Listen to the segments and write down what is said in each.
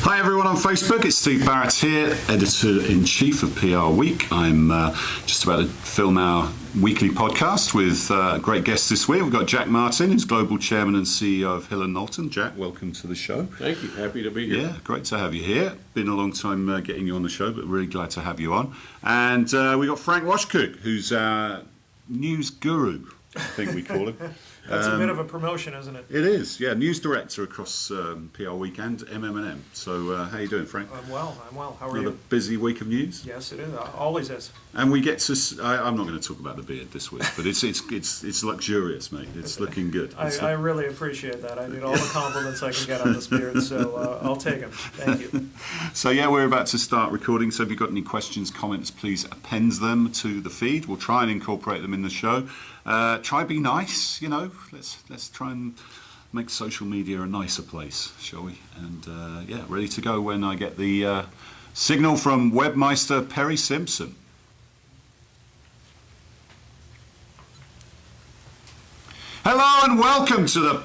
Hi everyone on Facebook, it's Steve Barrett here, Editor-in-Chief of PRWeek. I'm just about to film our weekly podcast with a great guest this week. We've got Jack Martin, who's Global Chairman and CEO of Hill+Knowlton. Jack, welcome to the show. Thank you, happy to be here. Yeah, great to have you here. Been a long time getting you on the show, but really glad to have you on. And we've got Frank Washkuch, who's our news guru, I think we call him. That's a bit of a promotion, isn't it? It is, yeah. News director across PRWeek and MM&M. So how you doing, Frank? I'm well. How are Another you? busy week of news? Yes, it is. Always is. And we get to, I'm not going to talk about the beard this week, but it's luxurious, mate. It's looking good. I really appreciate that. I need all the compliments I can get on this beard, so I'll take them. Thank you. So yeah, we're about to start recording, so if you've got any questions, comments, please append them to the feed. We'll try and incorporate them in the show. Try be nice, you know. Let's try and make social media a nicer place, shall we? And yeah, ready to go when I get the signal from webmeister Perry Simpson. Hello and welcome to the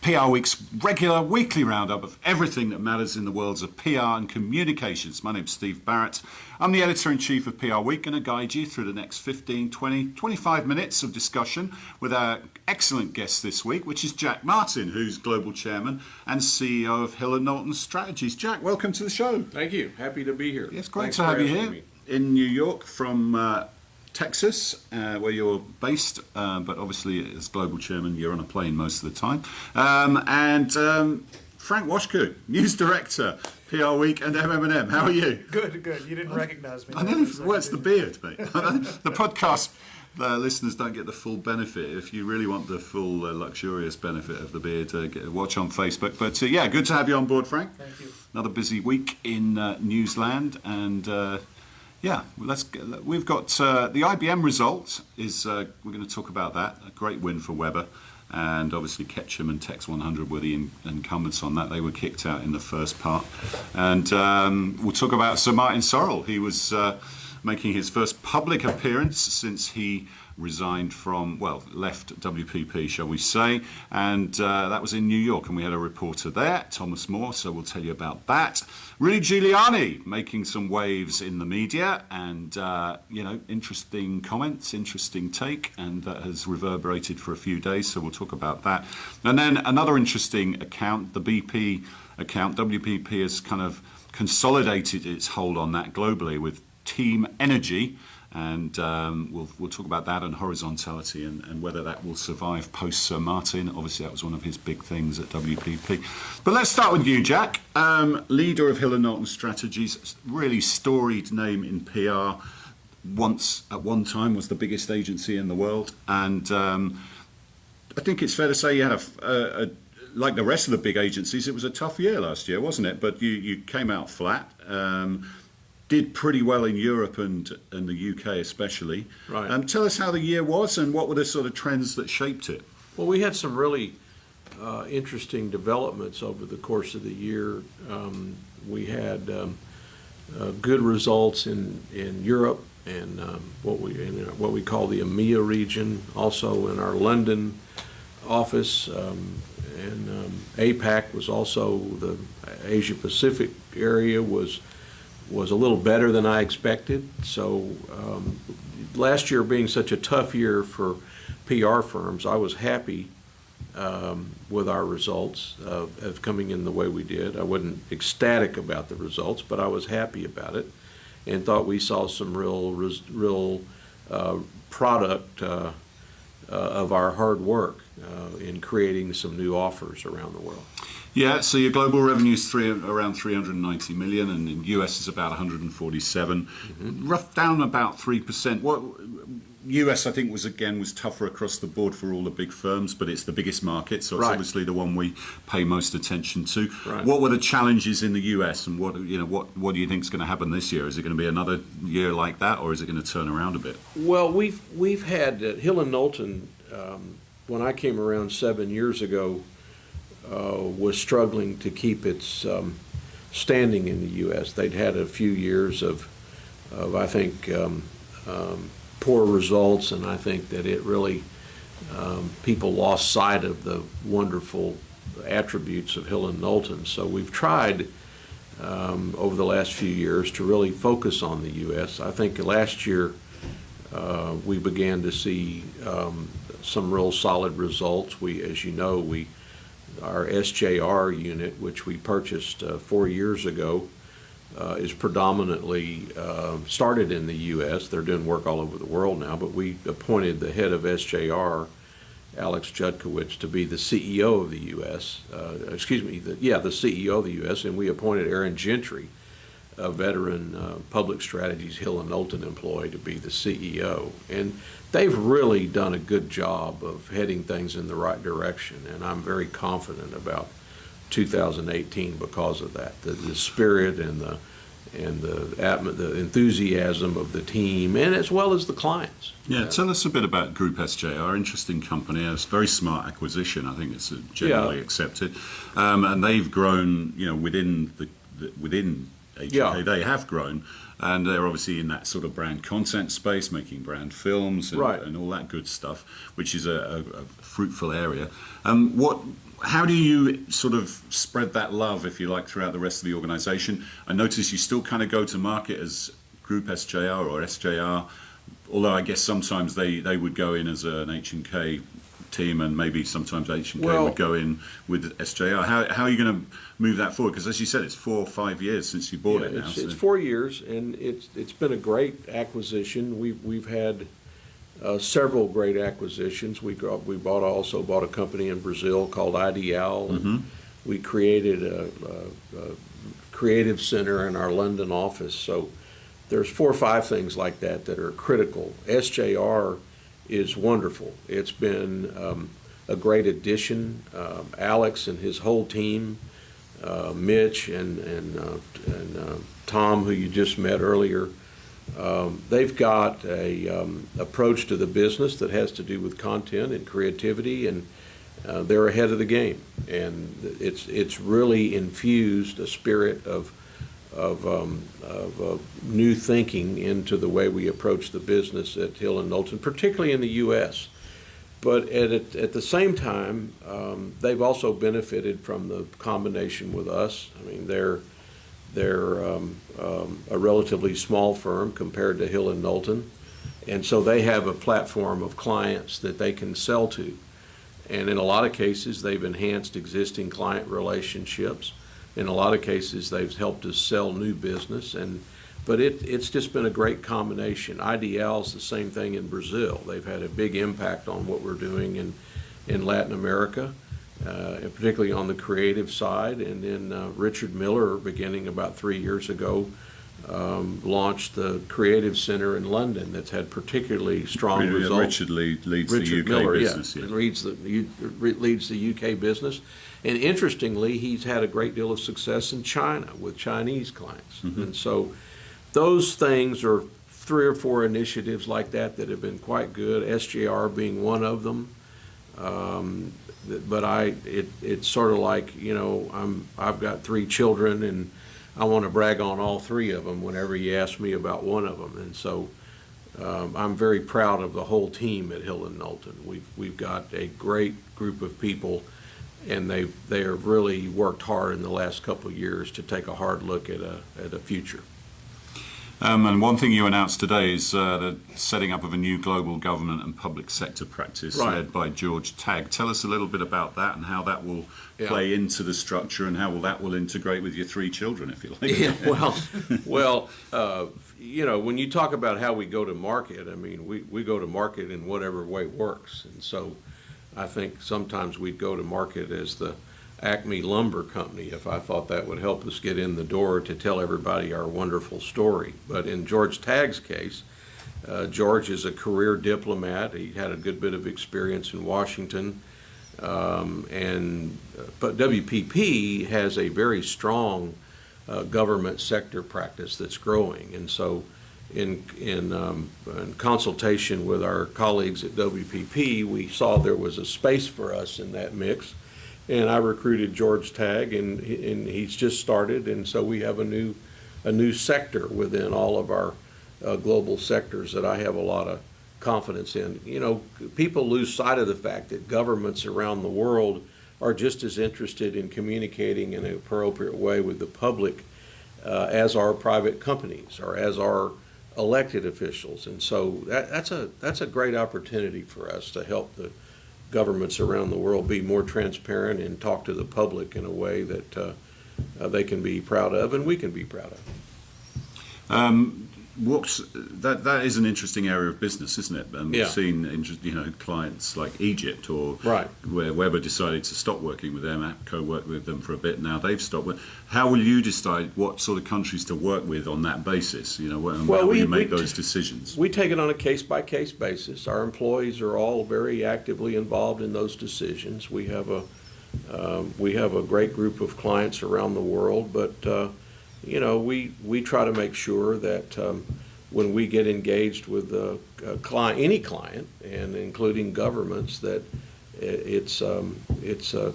PRWeek's regular weekly roundup of everything that matters in the worlds of PR and communications. My name's Steve Barrett. I'm the Editor-in-Chief of PRWeek, going to guide you through the next 15, 20, 25 minutes of discussion with our excellent guest this week, which is Jack Martin, who's Global Chairman and CEO of Hill+Knowlton Strategies. Jack, welcome to the show. Thank you, happy to be here. Yes, great Thanks to have for you asking here me. in New York from Texas, where you're based, but obviously as Global Chairman you're on a plane most of the time. Frank Washkuch, News Director, PRWeek and MM&M. How are you? Good. You didn't recognize me. I nearly, well, it's the beard, mate. The podcast listeners don't get the full benefit. If you really want the full luxurious benefit of the beard, watch on Facebook. But yeah, good to have you on board, Frank. Thank you. Another busy week in Newsland, and yeah, we've got the IBM result. We're going to talk about that. A great win for Weber, and obviously Ketchum and Tex 100 were the incumbents on that. They were kicked out in the first part, and we'll talk about Sir Martin Sorrell. He was making his first public appearance since he resigned from, well, left WPP, shall we say, and that was in New York, and we had a reporter there, Thomas Moore, so we'll tell you about that. Rudy Giuliani making some waves in the media, and you know, interesting comments, interesting take, and that has reverberated for a few days, so we'll talk about that. And then another interesting account, the BP account. WPP has kind of consolidated its hold on that globally with Team Energy, and we'll talk about that and horizontality and whether that will survive post Sir Martin. Obviously that was one of his big things at WPP. But let's start with you, Jack. Leader of Hill+Knowlton Strategies, really storied name in PR. Once at one time was the biggest agency in the world, and I think it's fair to say you had like the rest of the big agencies, it was a tough year last year, wasn't it? But you came out flat. Did pretty well in Europe and the UK especially. Right. Tell us how the year was and what were the sort of trends that shaped it. Well, we had some really interesting developments over the course of the year. We had good results in Europe and what we call the EMEA region, also in our London office, and APAC was also, the Asia Pacific area was a little better than I expected. So last year being such a tough year for PR firms, I was happy with our results of coming in the way we did. I wasn't ecstatic about the results, but I was happy about it and thought we saw some real product of our hard work in creating some new offers around the world. Yeah, so your global revenue is around 390 million, and in US is about 147, rough down about 3%. What US I think was tougher across the board for all the big firms, but it's the biggest market, so it's obviously the one we pay most attention to. Right. What were the challenges in the US, and what do you think is going to happen this year? Is it going to be another year like that, or is it going to turn around a bit? Well, we've had Hill+Knowlton. When I came around 7 years ago, was struggling to keep its standing in the U.S. They'd had a few years of I think, poor results, and I think that it really, people lost sight of the wonderful attributes of Hill+Knowlton. So we've tried over the last few years to really focus on the U.S. I think last year we began to see some real solid results. As you know, our SJR unit, which we purchased 4 years ago, is predominantly started in the U.S. They're doing work all over the world now, but we appointed the head of SJR, Alex Judkowitz, to be the CEO of the U.S. The CEO of the U.S., and we appointed Aaron Gentry, a veteran public strategies Hill+Knowlton employee, to be the CEO. And they've really done a good job of heading things in the right direction, and I'm very confident about 2018 because of that. The spirit and the enthusiasm of the team, and as well as the clients. Yeah, tell us a bit about Group SJR. Interesting company. It's a very smart acquisition. I think it's generally accepted, and they've grown. Within HK, they have grown, and they're obviously in that sort of brand content space, making brand films and all that good stuff, which is a fruitful area. How do you sort of spread that love, if you like, throughout the rest of the organization? I notice you still kind of go to market as Group SJR or SJR, although I guess sometimes they would go in as an H&K team, and maybe sometimes H&K would go in with SJR. How are you going to move that forward? Because as you said, it's 4 or 5 years since you bought it now. It's 4 years, and it's been a great acquisition. We've had several great acquisitions. We also bought a company in Brazil called IDL. And we created a creative center in our London office. So there's 4 or 5 things like that are critical. SJR is wonderful. It's been a great addition. Alex and his whole team, Mitch and Tom, who you just met earlier, they've got a approach to the business that has to do with content and creativity, and they're ahead of the game. And it's really infused a spirit of new thinking into the way we approach the business at Hill+Knowlton, particularly in the U.S. But at the same time, they've also benefited from the combination with us. I mean, they're a relatively small firm compared to Hill+Knowlton, and so they have a platform of clients that they can sell to. And in a lot of cases, they've enhanced existing client relationships. In a lot of cases, they've helped us sell new business, but it's just been a great combination. IDL is the same thing in Brazil. They've had a big impact on what we're doing in Latin America, and particularly on the creative side. And then Richard Miller, beginning about 3 years ago, launched the Creative Center in London that's had particularly strong results. Richard leads the UK Miller, business. Yeah. Leads the UK business. And interestingly, he's had a great deal of success in China with Chinese clients. And so those things are 3 or 4 initiatives like that have been quite good, SJR being one of them. But it's sort of like, I've got 3 children, and I want to brag on all 3 of them whenever you ask me about one of them. And so I'm very proud of the whole team at Hill+Knowlton. We've got a great group of people, and they have really worked hard in the last couple of years to take a hard look at a future. And one thing you announced today is the setting up of a new global government and public sector practice led by George Tagg. Tell us a little bit about that and how that will play into the structure, and how that will integrate with your 3 children, if you like. Yeah, well, when you talk about how we go to market, I mean, we go to market in whatever way works. And so I think sometimes we'd go to market as the Acme Lumber Company if I thought that would help us get in the door to tell everybody our wonderful story. But in George Tagg's case, George is a career diplomat. He had a good bit of experience in Washington, but WPP has a very strong government sector practice that's growing. And so in consultation with our colleagues at WPP, we saw there was a space for us in that mix. And I recruited George Tagg, and he's just started, and so we have a new sector within all of our global sectors that I have a lot of confidence in. People lose sight of the fact that governments around the world are just as interested in communicating in an appropriate way with the public as are private companies or as are elected officials. And so that's a great opportunity for us to help the governments around the world be more transparent and talk to the public in a way that they can be proud of and we can be proud of. That is an interesting area of business, isn't it? And Yeah. we've seen clients like Egypt, or Right. where Weber decided to stop working with them. APCO worked with them for a bit. Now they've stopped. How will you decide what sort of countries to work with on that basis? And how will you make those decisions? We take it on a case-by-case basis. Our employees are all very actively involved in those decisions. We have a great group of clients around the world, but we try to make sure that when we get engaged with any client, and including governments, that it's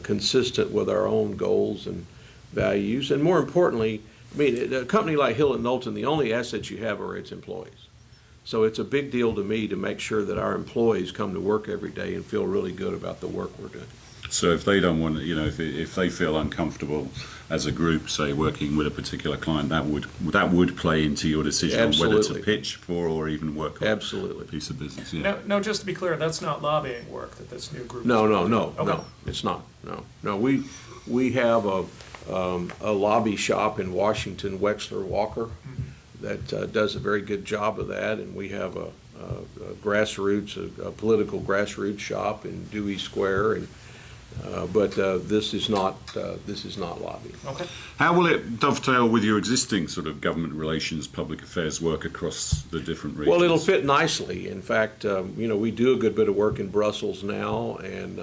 consistent with our own goals and values. And more importantly, a company like Hill+Knowlton, the only assets you have are its employees. So it's a big deal to me to make sure that our employees come to work every day and feel really good about the work we're doing. So if they don't want to, if they feel uncomfortable as a group, say working with a particular client, that would play into your decision on whether to pitch for or even work on a piece of business. Yeah. No, just to be clear, that's not lobbying work that this new group is No, doing. no, it's not. No. We have a lobby shop in Washington, Wexler Walker, that does a very good job of that, and we have a political grassroots shop in Dewey Square, and but this is not lobbying. Okay. How will it dovetail with your existing sort of government relations, public affairs work across the different regions? Well, it'll fit nicely. In fact, we do a good bit of work in Brussels now, and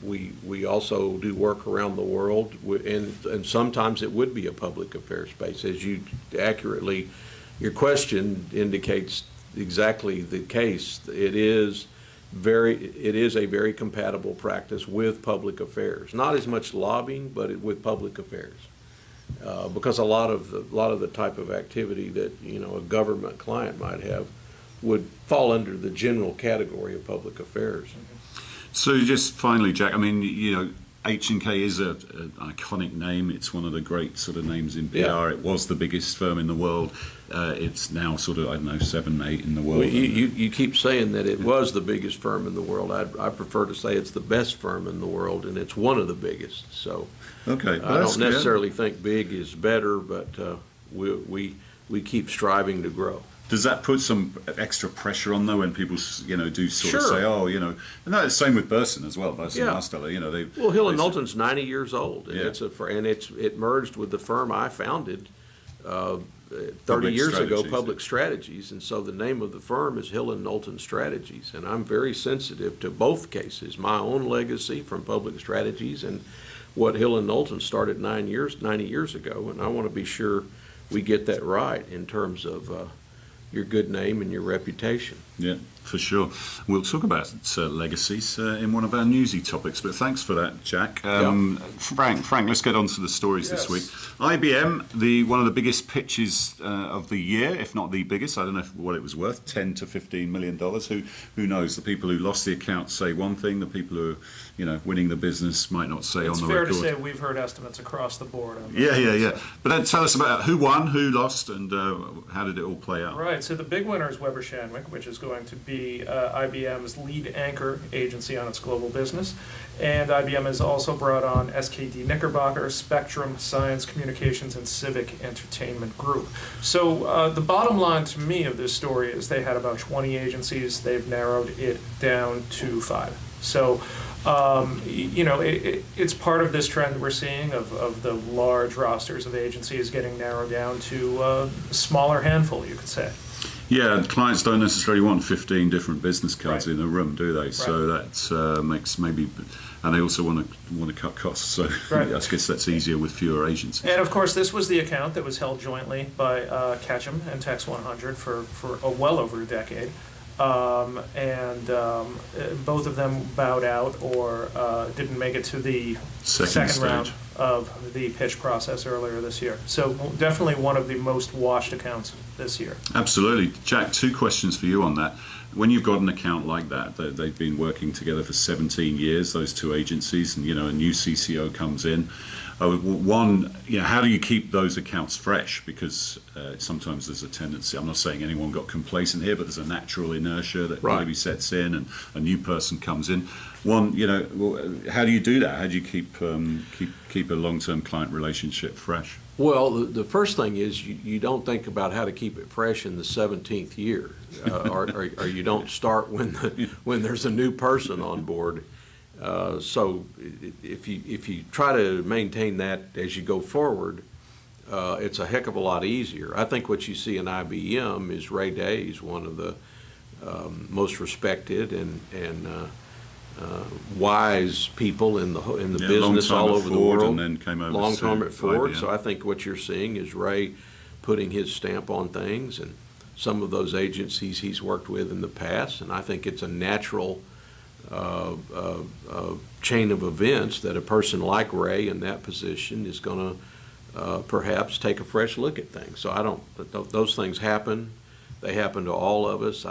we also do work around the world, and sometimes it would be a public affairs space. As you accurately, your question indicates exactly the case. It is a very compatible practice with public affairs. Not as much lobbying, but with public affairs, because a lot of the type of activity that a government client might have would fall under the general category of public affairs. So just finally, Jack, H&K is an iconic name. It's one of the great sort of names in PR. Yeah. It was the biggest firm in the world. It's now sort of, 7, 8 in the world. Well, you keep saying that it was the biggest firm in the world. I prefer to say it's the best firm in the world, and it's one of the biggest. So okay, I don't necessarily think big is better, but we keep striving to grow. Does that put some extra pressure on though when people do sort of Sure. say, and no, it's same with Burson as well. Burson Yeah. Marsteller, Well, Hill+Knowlton's 90 years old, and Yeah. it merged with the firm I founded 30 Public years ago, Strategies, Public Strategies, and so the name of the firm is Hill+Knowlton Strategies, and I'm very sensitive to both cases, my own legacy from Public Strategies and what Hill+Knowlton started 90 years ago, and I want to be sure we get that right in terms of your good name and your reputation. Yeah, for sure. We'll talk about legacies in one of our newsy topics, but thanks for that, Jack. Frank, let's get on to the stories this week. IBM, one of the biggest pitches of the year, if not the biggest. I don't know what it was worth, $10 to $15 million. Who knows? The people who lost the account say one thing. The people who are winning the business might not say on the record. It's fair to say we've heard estimates across the board on Yeah. this. But then tell us about who won, who lost, and how did it all play out? Right, so the big winner is Weber Shandwick, which is going to be IBM's lead anchor agency on its global business. And IBM has also brought on SKD Knickerbocker, Spectrum, Science Communications, and Civic Entertainment Group. So the bottom line to me of this story is they had about 20 agencies. They've narrowed it down to 5. So it's part of this trend we're seeing of the large rosters of agencies getting narrowed down to a smaller handful, you could say. Yeah, clients don't necessarily want 15 different business cards Right. in a room, do they? So that makes maybe, and they also want to cut costs. So Right. I guess that's easier with fewer agencies. And of course, this was the account that was held jointly by Ketchum and Tex 100 for well over a decade. Both of them bowed out or didn't make it to the second round of the pitch process earlier this year. So definitely one of the most washed accounts this year. Absolutely. Jack, 2 questions for you on that. when you've got an account like that, they've been working together for 17 years, those two agencies, and a new CCO comes in. One, how do you keep those accounts fresh? Because sometimes there's a tendency, I'm not saying anyone got complacent here, but there's a natural inertia that maybe sets in and a new person comes in. One, how do you do that? How do you keep a long-term client relationship fresh? Well, the first thing is you don't think about how to keep it fresh in the 17th year, or you don't start when there's a new person on board. So if you try to maintain that as you go forward, it's a heck of a lot easier. I think what you see in IBM is Ray Day's one of the most respected and wise people in the business all over the world. And then came over long time at Ford. IBM. So I think what you're seeing is Ray putting his stamp on things, and some of those agencies he's worked with in the past. And I think it's a natural chain of events that a person like Ray in that position is going to perhaps take a fresh look at things. So those things happen. They happen to all of us.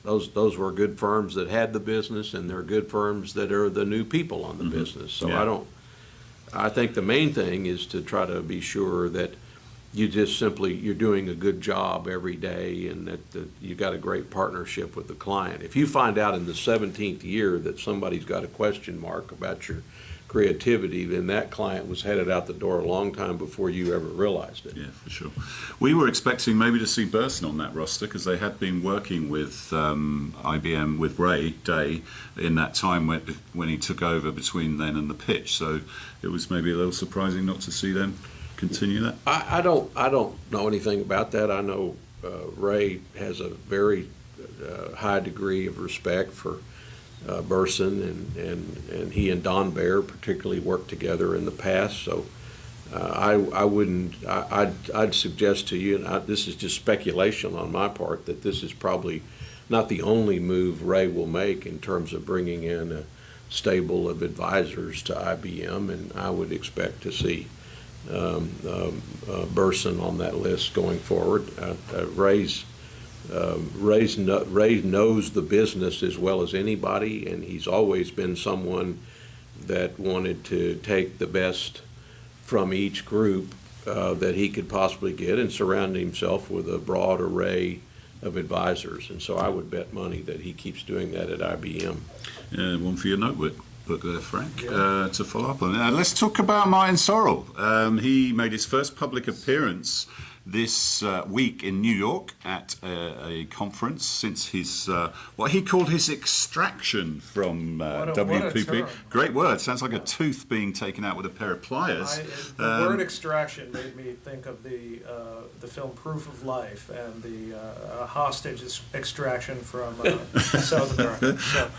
Those were good firms that had the business, and they're good firms that are the new people on the business. So I think the main thing is to try to be sure that you're doing a good job every day, and that you got a great partnership with the client. If you find out in the 17th year that somebody's got a question mark about your creativity, then that client was headed out the door a long time before you ever realized it. Yeah, for sure. We were expecting maybe to see Burson on that roster because they had been working with IBM, with Ray Day, in that time when he took over between then and the pitch. So it was maybe a little surprising not to see them continue that. I don't know anything about that. I know Ray has a very high degree of respect for Burson, and he and Don Baer particularly worked together in the past. So I'd suggest to you, and this is just speculation on my part, that this is probably not the only move Ray will make in terms of bringing in a stable of advisors to IBM, and I would expect to see Burson on that list going forward. Ray knows the business as well as anybody, and he's always been someone that wanted to take the best from each group that he could possibly get and surround himself with a broad array of advisors. And so I would bet money that he keeps doing that at IBM. One for your notebook there, Frank, to follow up on. Let's talk about Martin Sorrell. He made his first public appearance this week in New York at a conference since his what he called his extraction from WPP. Great word. Sounds like a tooth being taken out with a pair of pliers. The word extraction made me think of the film Proof of Life and the hostage extraction from South America. So,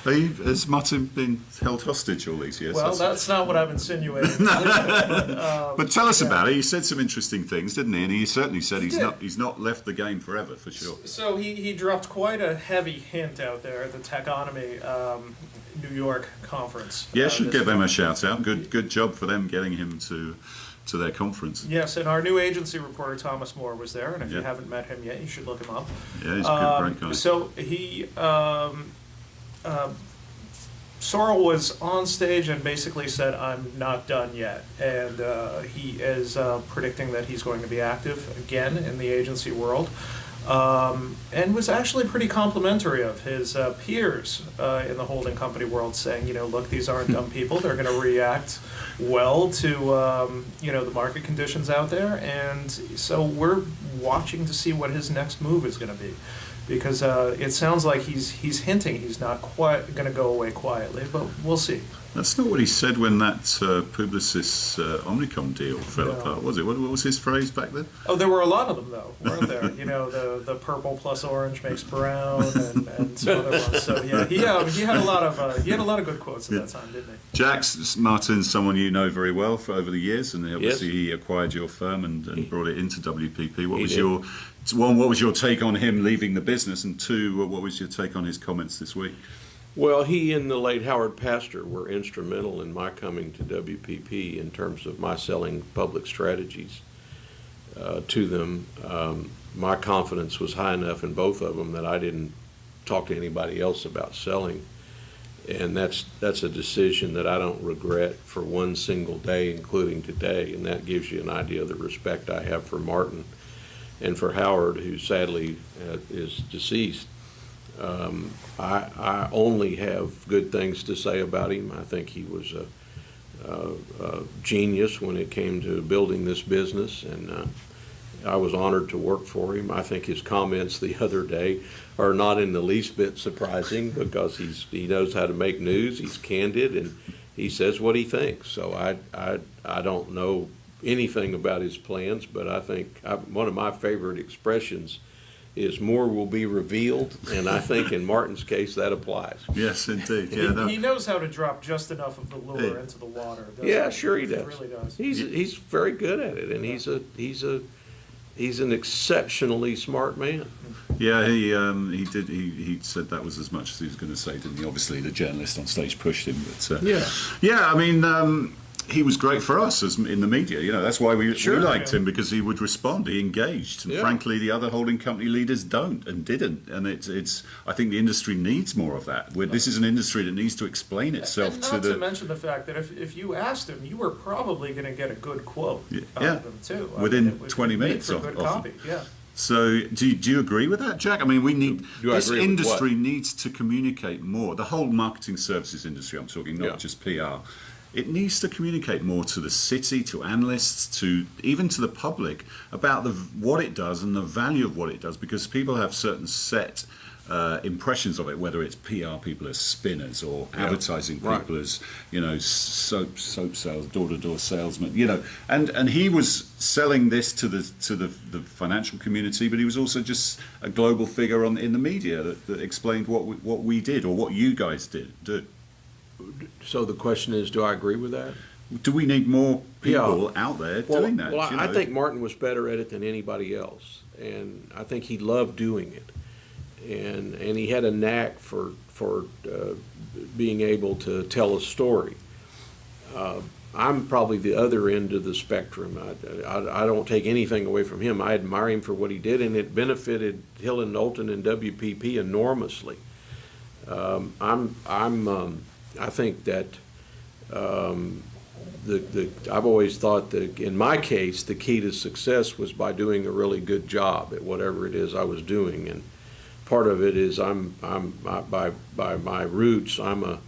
has Martin been held hostage all these years? Well, that's not what I've insinuated. But tell us about it. He said some interesting things, didn't he? And he certainly said he's not left the game forever, for sure. So he dropped quite a heavy hint out there at the Techonomy New York conference. Yeah, should give them a shout out. Good job for them getting him to their conference. Yes, and our new agency reporter Thomas Moore was there, and if you haven't met him yet, you should look him up. Yeah, he's a great guy. So he Sorrell was on stage and basically said, "I'm not done yet," and he is predicting that he's going to be active again in the agency world, and was actually pretty complimentary of his peers in the holding company world, saying, look, these aren't dumb people. They're going to react well to the market conditions out there, and so we're watching to see what his next move is going to be. Because it sounds like he's hinting he's not quite going to go away quietly, but we'll see. That's not what he said when that Publicis Omnicom deal fell apart, was it? What was his phrase back then? Oh, there were a lot of them, though, weren't there? The purple plus orange makes brown, and some other ones. So yeah, he had a lot of good quotes at that time, didn't he? Jax Martin's someone you know very well for over the years, and obviously he acquired your firm and brought it into WPP. What was your take on him leaving the business, and two, what was your take on his comments this week? Well, he and the late Howard Pastor were instrumental in my coming to WPP in terms of my selling public strategies to them. My confidence was high enough in both of them that I didn't talk to anybody else about selling. And that's a decision that I don't regret for one single day, including today. And that gives you an idea of the respect I have for Martin and for Howard, who sadly is deceased. I only have good things to say about him. I think he was a genius when it came to building this business, and I was honored to work for him. I think his comments the other day are not in the least bit surprising, because he knows how to make news. He's candid, and he says what he thinks. So I don't know anything about his plans, but I think one of my favorite expressions is more will be revealed, and I think in Martin's case that applies. Yes, indeed. Yeah, He knows how to drop just enough of the lure into the water. Yeah, sure he does. He really does. He's very good at it, and he's an exceptionally smart man. Yeah, he said that was as much as he was going to say, didn't he? Obviously, the journalist on stage pushed him, but yeah. I mean, he was great for us as in the media. You know, that's why we liked him, because he would respond, he engaged, and frankly, the other holding company leaders don't and didn't. And it's I think the industry needs more of that. This is an industry that needs to explain itself and not to mention the fact that if you asked him, you were probably going to get a good quote out of them too. Within 20 minutes for good copy. Yeah. So do you agree with that, Jack? I mean, this industry with needs to communicate more. The whole marketing services industry, I'm talking, not just PR. It needs to communicate more to the city, to analysts, even to the public about what it does and the value of what it does, because people have certain set impressions of it, whether it's PR people as spinners or advertising people as, soap sales, door-to-door salesmen, and he was selling this to the financial community, but he was also just a global figure in the media that explained what we did, or what you guys do. So the question is, do I agree with that? Do we need more people out there doing that? Well, I think Martin was better at it than anybody else, and I think he loved doing it, and he had a knack for being able to tell a story. I'm probably the other end of the spectrum. I don't take anything away from him. I admire him for what he did, and it benefited Hill+Knowlton and WPP enormously. I think that I've always thought that in my case the key to success was by doing a really good job at whatever it is I was doing, and part of it is by my roots, I'm a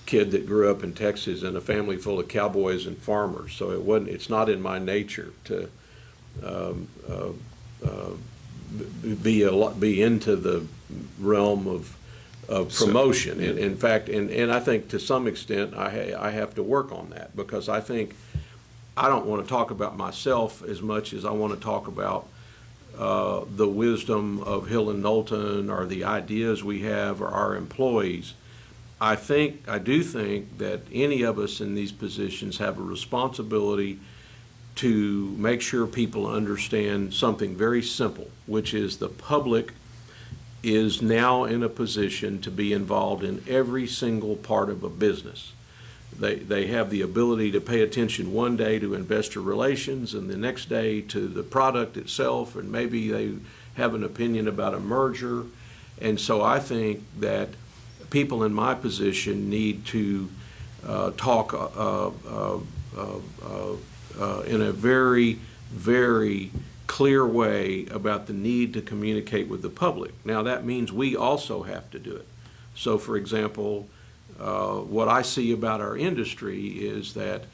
kid that grew up in Texas in a family full of cowboys and farmers, so it's not in my nature to be into the realm of promotion. In fact, and I think to some extent I have to work on that, because I think I don't want to talk about myself as much as I want to talk about the wisdom of Hill+Knowlton, or the ideas we have, or our employees. I do think that any of us in these positions have a responsibility to make sure people understand something very simple, which is the public is now in a position to be involved in every single part of a business. They have the ability to pay attention one day to investor relations, and the next day to the product itself, and maybe they have an opinion about a merger. And so I think that people in my position need to talk in a very, very clear way about the need to communicate with the public. Now that means we also have to do it. So for example, what I see about our industry is that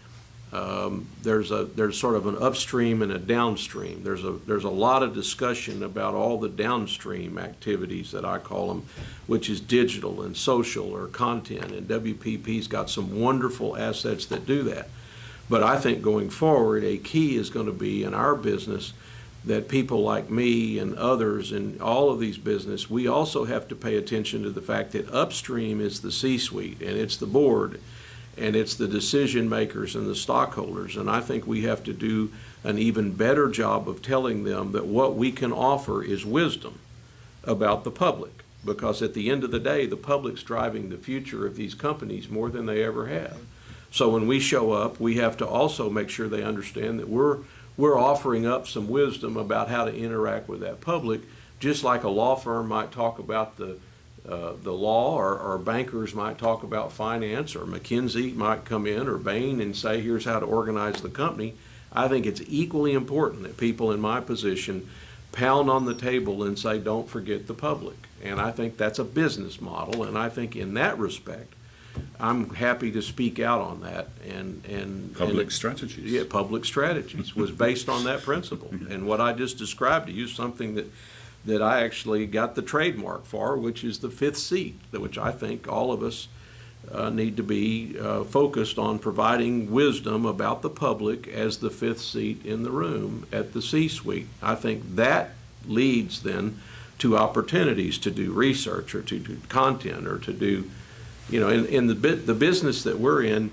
there's sort of an upstream and a downstream. There's a lot of discussion about all the downstream activities that I call them, which is digital and social or content, and WPP's got some wonderful assets that do that. But I think going forward, a key is going to be in our business that people like me and others in all of these business, we also have to pay attention to the fact that upstream is the C-suite, and it's the board, and it's the decision makers and the stockholders. And I think we have to do an even better job of telling them that what we can offer is wisdom about the public, because at the end of the day, the public's driving the future of these companies more than they ever have. So when we show up, we have to also make sure they understand that we're offering up some wisdom about how to interact with that public, just like a law firm might talk about the the law, or bankers might talk about finance, or McKinsey might come in, or Bain, and say, here's how to organize the company. I think it's equally important that people in my position pound on the table and say, don't forget the public. And I think that's a business model, and I think in that respect, I'm happy to speak out on that. And Public strategies. Yeah, public strategies was based on that principle. And what I just described to you is something that I actually got the trademark for, which is the fifth seat, which I think all of us need to be focused on providing wisdom about the public as the fifth seat in the room at the C-suite. I think that leads then to opportunities to do research, or to do content, or to do, in the business that we're in,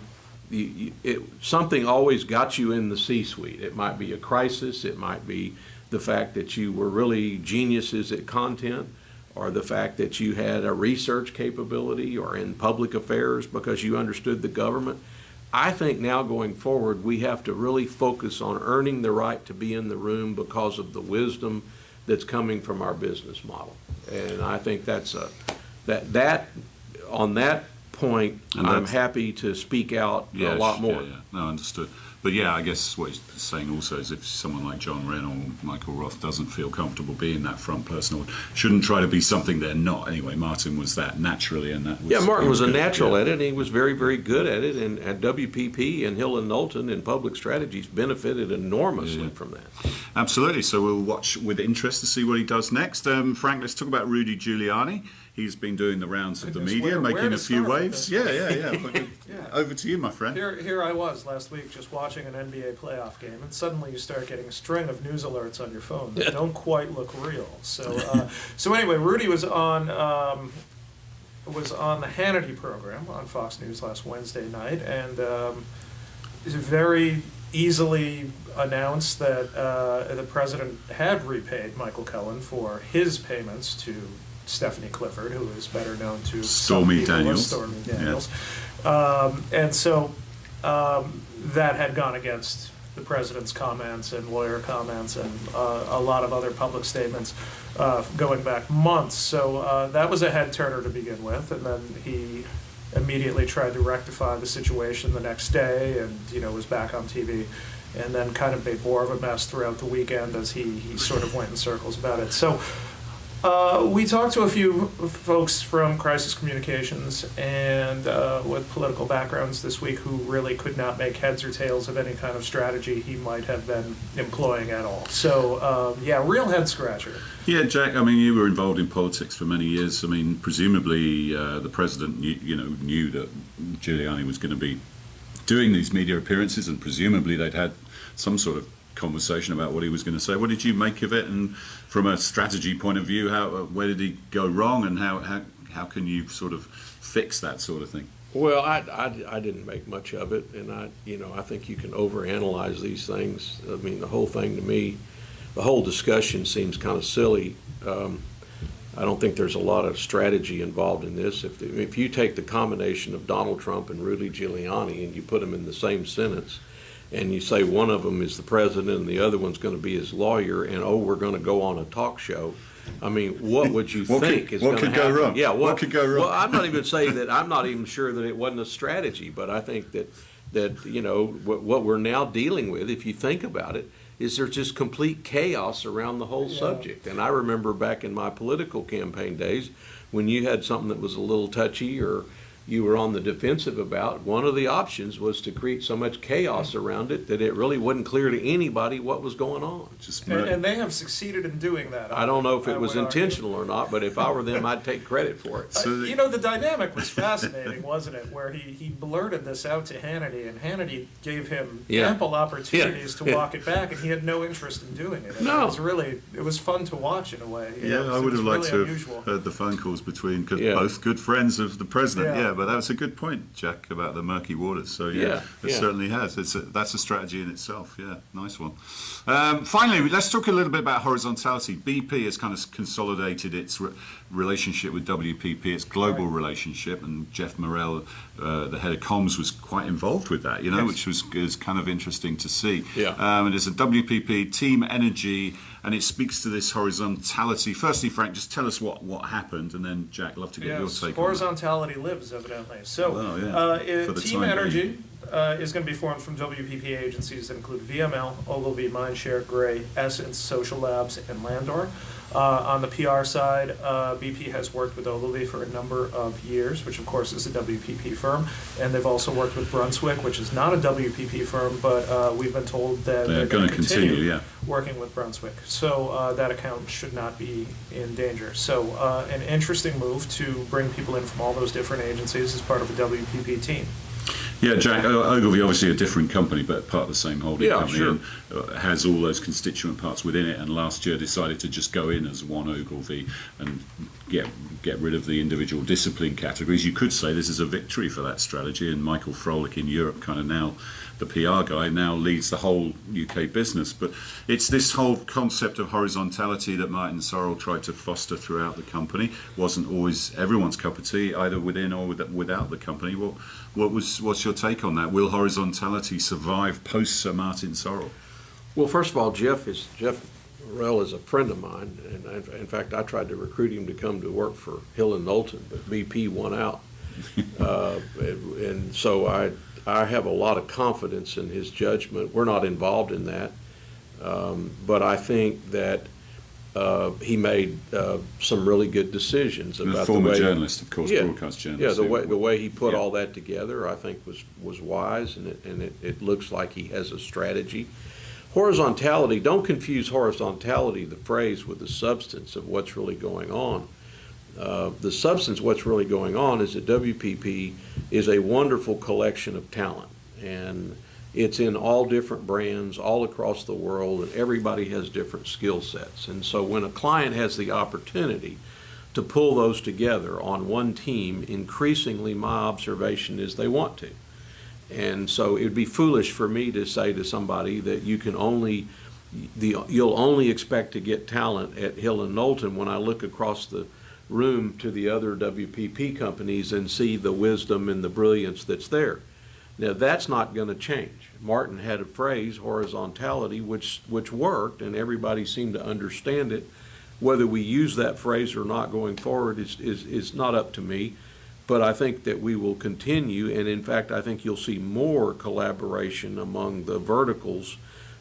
something always got you in the C-suite. It might be a crisis, it might be the fact that you were really geniuses at content, or the fact that you had a research capability, or in public affairs because you understood the government. I think now going forward, we have to really focus on earning the right to be in the room because of the wisdom that's coming from our business model. And I think that's on that point, I'm happy to speak out a lot more. Yeah. No, understood. But yeah, I guess what he's saying also is if someone like John Wren or Michael Roth doesn't feel comfortable being that front person, or shouldn't try to be something they're not. Anyway, Martin was that naturally, and that was, Martin was a natural at it, and he was very, very good at it. And at WPP and Hill+Knowlton and Public Strategies benefited enormously from that. Absolutely. So we'll watch with interest to see what he does next. Frank, let's talk about Rudy Giuliani. He's been doing the rounds of the media, making a few waves. Yeah. Over to you, my friend. Here I was last week just watching an NBA playoff game, and suddenly you start getting a string of news alerts on your phone that don't quite look real. So anyway, Rudy was on the Hannity program on Fox News last Wednesday night, and very easily announced that the president had repaid Michael Cohen for his payments to Stephanie Clifford, who is better known to Stormy Daniels. Stormy Daniels. And so that had gone against the president's comments and lawyer comments and a lot of other public statements going back months. So that was a head turner to begin with, and then he immediately tried to rectify the situation the next day, and was back on TV, and then kind of made more of a mess throughout the weekend as he sort of went in circles about it. So we talked to a few folks from Crisis Communications and with political backgrounds this week who really could not make heads or tails of any kind of strategy he might have been employing at all. So, real head scratcher. Yeah, Jack, I mean, you were involved in politics for many years. I mean, presumably the president knew that Giuliani was going to be doing these media appearances, and presumably they'd had some sort of conversation about what he was going to say. What did you make of it? And from a strategy point of view, where did he go wrong, and how can you sort of fix that sort of thing? Well, I didn't make much of it, and I think you can overanalyze these things. I mean, the whole thing to me, the whole discussion seems kind of silly. I don't think there's a lot of strategy involved in this. If you take the combination of Donald Trump and Rudy Giuliani and you put them in the same sentence, and you say one of them is the president and the other one's going to be his lawyer, and we're going to go on a talk show. I mean, what would you think is going to happen? What could go wrong? Yeah, what could go wrong? Well, I'm not even saying that. I'm not even sure that it wasn't a strategy, but I think that what we're now dealing with, if you think about it, is there's just complete chaos around the whole subject. And I remember back in my political campaign days when you had something that was a little touchy or you were on the defensive about, one of the options was to create so much chaos around it that it really wasn't clear to anybody what was going on. And they have succeeded in doing that. I don't know if it was intentional or not, but if I were them, I'd take credit for it. The dynamic was fascinating, wasn't it? Where he blurted this out to Hannity, and Hannity gave him ample opportunities to walk it back, and he had no interest in doing it. No. It was fun to watch in a way. I would have liked to have heard the phone calls between, because both good friends of the president. But that was a good point, Jack, about the murky waters. So it certainly has. That's a strategy in itself. Yeah, nice one. Finally, let's talk a little bit about horizontality. BP has kind of consolidated its relationship with WPP, its global relationship, and Jeff Morrell the head of comms was quite involved with that, Yes. which is kind of interesting to see. Yeah. And it's a WPP team energy, and it speaks to this horizontality. Firstly, Frank, just tell us what happened, and then Jack, love to get your Yes, take on horizontality lives, evidently. So, Well, yeah, for the Team time Energy is going to be formed from WPP agencies that include VML, Ogilvy, Mindshare, Gray, Essence, Social Labs, and Landor. On the PR side, BP has worked with Ogilvy for a number of years, which of course is a WPP firm, and they've also worked with Brunswick, which is not a WPP firm, but we've been told that They're they're gonna going to continue continue, yeah. working with Brunswick. So that account should not be in danger. So an interesting move to bring people in from all those different agencies as part of a WPP team. Yeah, Jack, Ogilvy, obviously a different company, but part of the same holding Yeah, company, sure. and has all those constituent parts within it, and last year decided to just go in as one Ogilvy and get rid of the individual discipline categories. You could say this is a victory for that strategy, and Michael Froelich in Europe, kind of now the PR guy, now leads the whole UK business. But it's this whole concept of horizontality that Martin Sorrell tried to foster throughout the company. Wasn't always everyone's cup of tea, either within or without the company. What's your take on that? Will horizontality survive post Sir Martin Sorrell? Well, first of all, Jeff Rell is a friend of mine, and in fact, I tried to recruit him to come to work for Hill+Knowlton, but BP won out. And so I have a lot of confidence in his judgment. We're not involved in that, but I think that he made some really good decisions about The former way, journalist, of course, broadcast journalist. Yeah, the way he put Yeah. all that together, I think was wise, and it looks like he has a strategy. Horizontality, don't confuse horizontality, the phrase, with the substance of what's really going on. The substance, what's really going on, is that WPP is a wonderful collection of talent, and it's in all different brands all across the world, and everybody has different skill sets. And so when a client has the opportunity to pull those together on one team, increasingly my observation is they want to. And so it would be foolish for me to say to somebody that you'll only expect to get talent at Hill+Knowlton when I look across the room to the other WPP companies and see the wisdom and the brilliance that's there. Now, that's not going to change. Martin had a phrase, horizontality, which worked, and everybody seemed to understand it. Whether we use that phrase or not going forward is not up to me, but I think that we will continue, and in fact, I think you'll see more collaboration among the verticals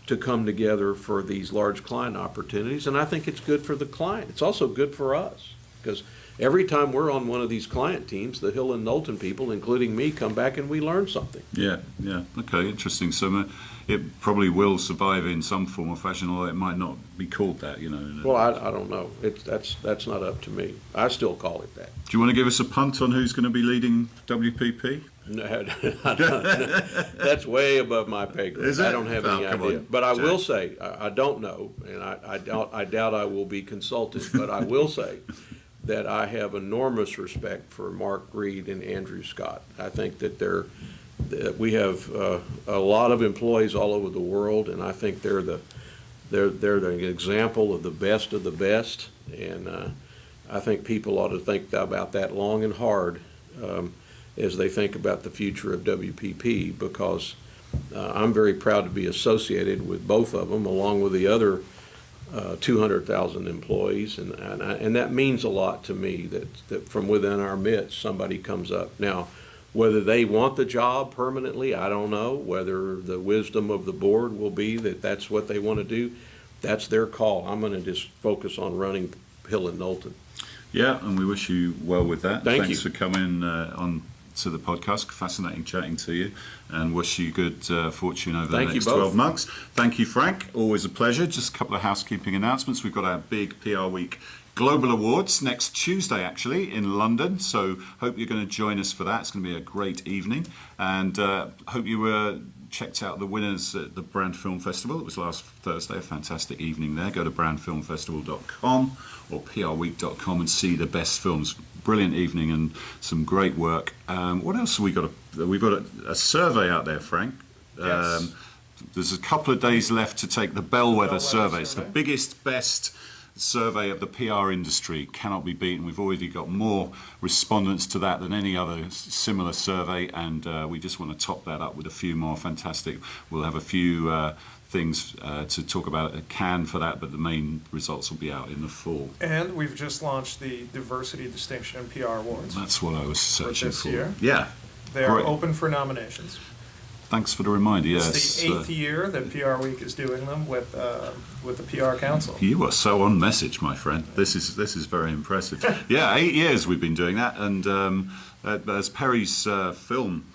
to come together for these large client opportunities, and I think it's good for the client. It's also good for us, because every time we're on one of these client teams, the Hill+Knowlton people, including me, come back and we learn something. Yeah. Okay, interesting. So it probably will survive in some form or fashion, although it might not be called that, Well, I don't know. That's not up to me. I still call it that. Do you want to give us a punt on who's going to be leading WPP? No, that's way above my pay grade. Is it? I don't have any come idea. on, But I Jack. will say, I don't know, and I doubt I will be consulted, but I will say that I have enormous respect for Mark Reed and Andrew Scott. I think that we have a lot of employees all over the world, and I think they're the example of the best, and I think people ought to think about that long and hard as they think about the future of WPP, because I'm very proud to be associated with both of them, along with the other 200,000 employees, and that means a lot to me that from within our midst somebody comes up. Now, whether they want the job permanently, I don't know. Whether the wisdom of the board will be that that's what they want to do, that's their call. I'm going to just focus on running Hill+Knowlton. Yeah, and we wish you well with that. Thank Thanks you. for coming on to the podcast. Fascinating chatting to you, and wish you good fortune over Thank the you next both. 12 months. Thank you, Frank. Always a pleasure. Just a couple of housekeeping announcements. We've got our big PR Week Global Awards next Tuesday, actually, in London. So hope you're going to join us for that. It's going to be a great evening, and hope you checked out the winners at the Brand Film Festival. It was last Thursday, a fantastic evening there. Go to brandfilmfestival.com or prweek.com and see the best films. Brilliant evening and some great work. What else have we got? We've got a survey out there, Frank. Yes. There's a couple of days left to take the Bellwether Bellwether survey. It's the survey. biggest, best survey of the PR industry. Cannot be beaten. We've already got more respondents to that than any other similar survey, and we just want to top that up with a few more. Fantastic. We'll have a few things to talk about at Cannes for that, but the main results will be out in the fall. And we've just launched the Diversity Distinction in PR Awards. That's what I was searching this for. year. Yeah. They are Great. open for nominations. Thanks for the reminder. Yes. It's the 8th year that PRWeek is doing them with the PR Council. You are so on message, my friend. This is very impressive. Yeah, 8 years we've been doing that, and as Perry's film,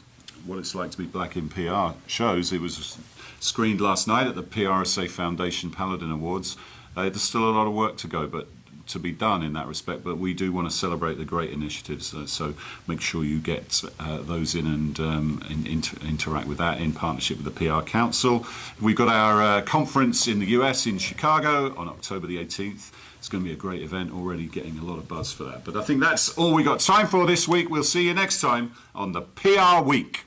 What It's Like to Be Black in PR, shows, it was screened last night at the PRSA Foundation Paladin Awards. There's still a lot of work to go, but to be done in that respect. But we do want to celebrate the great initiatives, so make sure you get those in and interact with that in partnership with the PR Council. We've got our conference in the US in Chicago on October the 18th. It's going to be a great event, already getting a lot of buzz for that. But I think that's all we got time for this week. We'll see you next time on the PR Week.